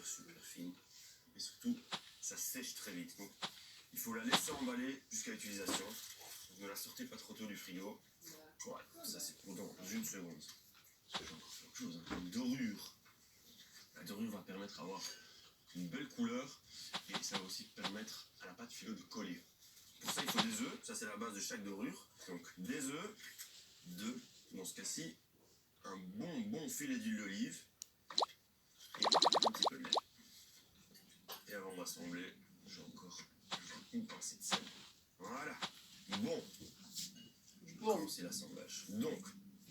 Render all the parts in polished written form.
super fine. Et surtout, ça sèche très vite. Donc, il faut la laisser emballer jusqu'à l'utilisation. Ne la sortez pas trop tôt du frigo. Ouais, ça c'est pour dans une seconde. Parce que j'ai encore fait autre chose, hein. Une dorure. La dorure va permettre d'avoir une belle couleur et ça va aussi permettre à la pâte philo de coller. Pour ça, il faut des œufs. Ça, c'est la base de chaque dorure. Donc, des œufs, dans ce cas-ci, un bon filet d'huile d'olive et un petit peu de lait. Et avant d'assembler, j'ai encore une pincée de sel. Voilà. Bon. Je peux commencer l'assemblage. Donc,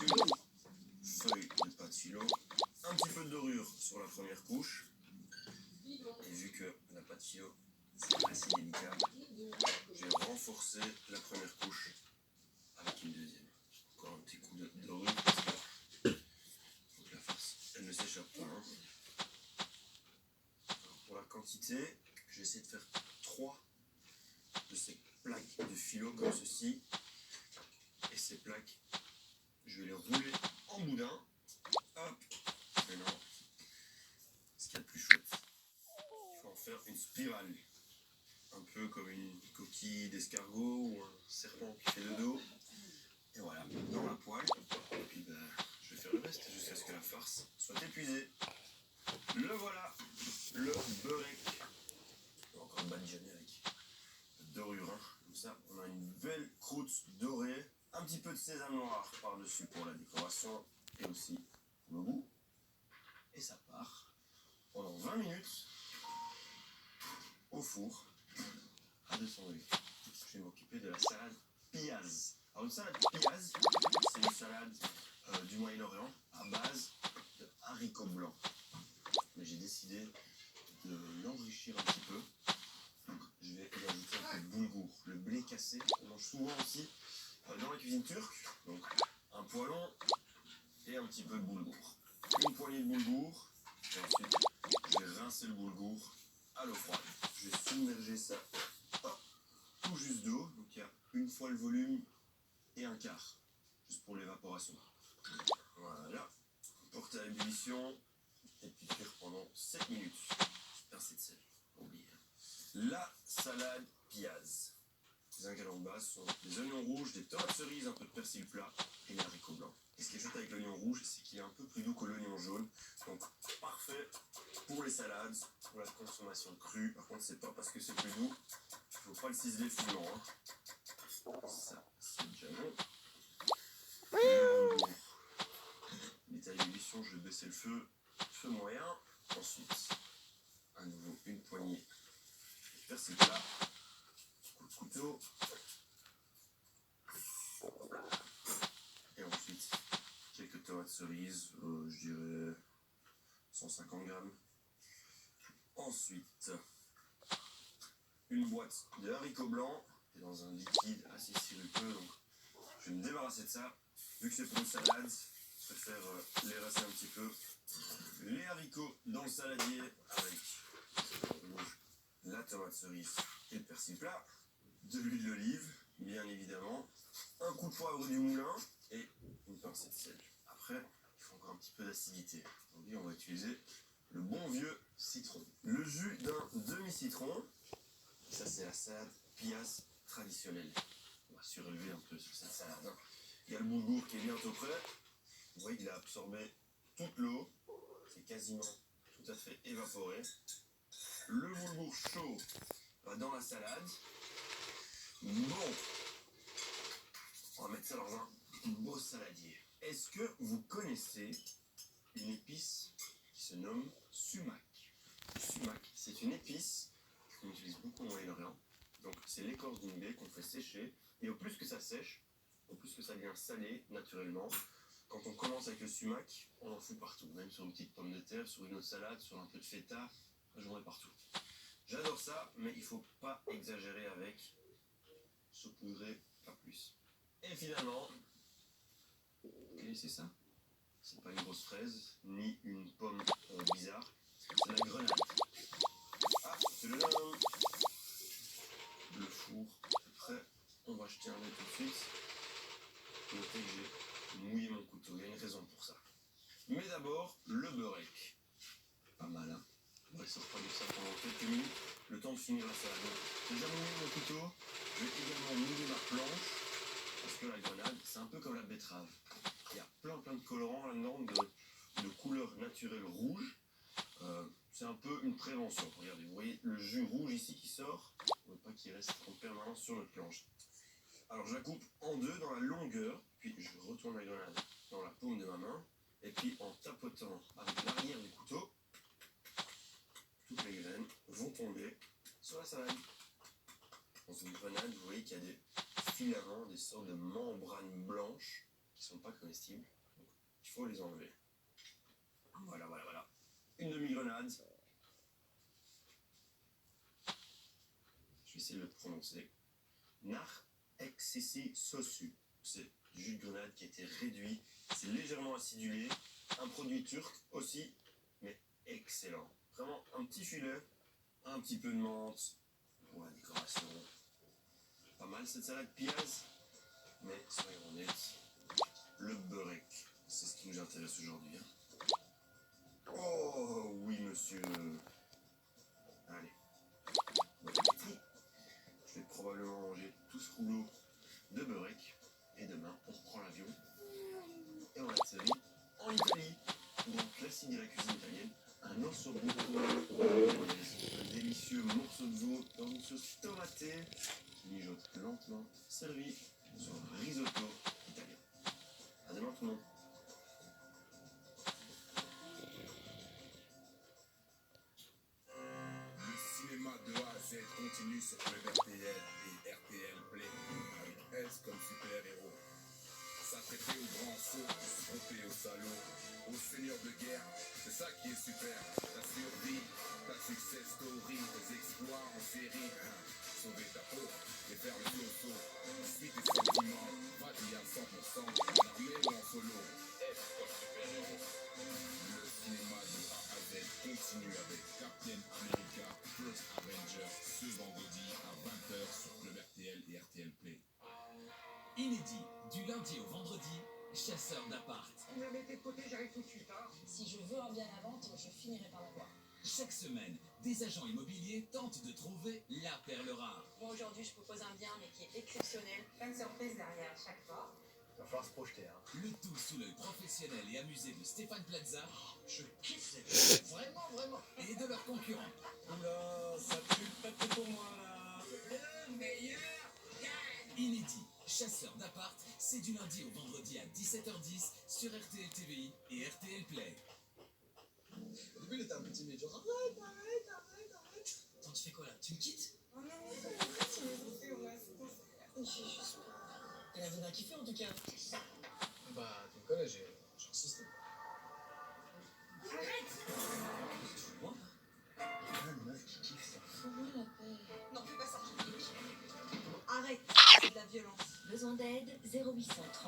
une feuille de pâte philo, un petit peu de dorure sur la première couche. Et vu que la pâte philo, c'est assez délicat, je vais renforcer la première couche avec une deuxième. Encore un petit coup de dorure parce que faut que la farce, elle ne s'échappe pas. Hein. Alors, pour la quantité, je vais essayer de faire 3 de ces plaques de philo comme ceci. Et ces plaques, je vais les rouler en boudin. Hop. Maintenant, ce qu'il y a de plus chouette, il faut en faire une spirale. Un peu comme une coquille d'escargot ou un serpent qui fait le dos. Et voilà, dans la poêle. Et puis je vais faire le reste jusqu'à ce que la farce soit épuisée. Le voilà, le beurek. Encore badigeonné avec dorure. Hein. Comme ça, on a une belle croûte dorée. Un petit peu de sésame noir par-dessus pour la décoration et aussi pour le goût. Et ça part pendant 20 minutes au four à 200 degrés. Je vais m'occuper de la salade piaz. Alors une salade piaz, c'est une salade du Moyen-Orient à base de haricots blancs. Mais j'ai décidé de l'enrichir un petit peu. Donc je vais y ajouter un peu de boulgour. Le blé cassé, on mange souvent aussi dans la cuisine turque. Donc un poêlon et un petit peu de boulgour. Une poignée de boulgour. Et ensuite, je vais rincer le boulgour à l'eau froide. Je vais submerger ça tout juste d'eau. Donc il y a une fois le volume et un quart. Juste pour l'évaporation. Voilà. Porter à l'ébullition. Et puis cuire pendant 7 minutes. Pincée de sel. Oubliez. La salade piaz. Les ingrédients de base sont des oignons rouges, des tomates cerises, un peu de persil plat et des haricots blancs. Et ce qui est chouette avec l'oignon rouge, c'est qu'il est un peu plus doux que l'oignon jaune. Donc parfait pour les salades, pour la consommation crue. Par contre, c'est pas parce que c'est plus doux, il faut pas le ciseler finement. Hein. Ça, c'est déjà bon. L'état d'ébullition, je vais baisser le feu moyen. Ensuite, à nouveau une poignée de persil plat. Coup de couteau. Et ensuite, quelques tomates cerises, je dirais 150 grammes. Ensuite, une boîte de haricots blancs, et dans un liquide assez sirupeux, donc je vais me débarrasser de ça. Vu que c'est pour une salade, je préfère les rincer un petit peu. Les haricots dans le saladier avec la tomate cerise et le persil plat, de l'huile d'olive, bien évidemment, un coup de poivre du moulin et une pincée de sel. Après, il faut encore un petit peu d'acidité. Aujourd'hui, on va utiliser le bon vieux citron. Le jus d'un demi-citron. Ça, c'est la salade piaz traditionnelle. On va surélever un peu sur cette salade. Il y a le boulgour qui est bientôt prêt. Vous voyez, il a absorbé toute l'eau. C'est quasiment tout à fait évaporé. Le boulgour chaud va dans la salade. Bon, on va mettre ça dans un beau saladier. Est-ce que vous connaissez une épice qui se nomme sumac? Sumac, c'est une épice qu'on utilise beaucoup au Moyen-Orient. Donc c'est l'écorce d'une baie qu'on fait sécher. Et au plus que ça sèche, au plus que ça devient salé naturellement. Quand on commence avec le sumac, on en fout partout. Même sur une petite pomme de terre, sur une autre salade, sur un peu de feta, j'en ai partout. J'adore ça, mais il ne faut pas exagérer avec. Saupoudrer, pas plus. Et finalement, c'est ça. C'est pas une grosse fraise, ni une pomme bizarre. C'est la grenade. Ah, c'est le four est prêt. On va jeter un œil tout de suite. Notez que j'ai mouillé mon couteau. Il y a une raison pour ça. Mais d'abord, le beurek. Pas mal, hein? Ouais, laisser refroidir ça pendant quelques minutes, le temps de finir la salade. Donc, j'ai déjà mouillé mon couteau, je vais également mouiller ma planche, parce que la grenade, c'est un peu comme la betterave. Il y a plein de colorants là-dedans, de couleur naturelle rouge. C'est un peu une prévention. Regardez, vous voyez le jus rouge ici qui sort, on ne veut pas qu'il reste en permanence sur notre planche. Alors je la coupe en deux dans la longueur, puis je retourne la grenade dans la paume de ma main, et puis en tapotant avec l'arrière du couteau, toutes les graines vont tomber sur la salade. Dans une grenade, vous voyez qu'il y a des filaments, des sortes de membranes blanches qui ne sont pas comestibles. Donc, il faut les enlever. Voilà. Une demi-grenade. Je vais essayer de le prononcer. Nar excessi sausu. C'est du jus de grenade qui a été réduit. C'est légèrement acidulé. Un produit turc aussi, mais excellent. Vraiment un petit filet, un petit peu de menthe pour la décoration. Pas mal cette salade pillasse, mais soyons honnêtes, le beurek, c'est ce qui nous intéresse aujourd'hui. Oh oui monsieur. Allez. Bon appétit. Je vais probablement manger tout ce rouleau de beurek. Et demain, on reprend l'avion. Et on atterrit en Italie. Donc classique de la cuisine italienne. Un osso buco, un délicieux morceau de veau dans une sauce tomatée qui mijote lentement, servi sur un risotto italien. À demain tout le monde. Le cinéma de A à Z continue sur Club RTL et RTL Play avec S comme super-héros. S'apprêter au grand saut, se frotter au salaud, au seigneur de guerre, c'est ça qui est super. Ta survie, ta success story, tes exploits en série. Sauver ta peau et faire le saut. Suis tes sentiments, va-y à 100%, en armée ou en solo. S comme super-héros. Le cinéma de A à Z continue avec Captain America First Avenger ce vendredi à 20h sur Club RTL et RTL Play. Inédit, du lundi au vendredi, chasseur d'appart. Vous me mettez de côté, j'arrive tout de suite. Si je veux un bien à vente, je finirai par l'avoir. Chaque semaine, des agents immobiliers tentent de trouver la perle rare. Moi aujourd'hui, je propose un bien, mais qui est exceptionnel. Plein de surprises derrière chaque fois. Il va falloir se projeter. Le tout sous l'œil professionnel et amusé de Stéphane Plaza. Je kiffe cette vraiment. Et de leurs concurrents. Oula, ça pue pas trop pour moi là. Le meilleur gagne. Inédit, chasseur d'appart, c'est du lundi au vendredi à 17h10 sur RTL TVI et RTL Play. Au début, il était un peu timide, genre arrête. Attends, tu fais quoi là? Tu me quittes? Oh non, c'est pas si les fait au moins, c'est pour ça. J'ai juste peur. Elle avait bien kiffé en tout cas. Bah, tu me connais, j'ai insisté. Moi? Faut moi la paix. Non, fais pas ça. Arrête, c'est de la violence. Besoin d'aide 0830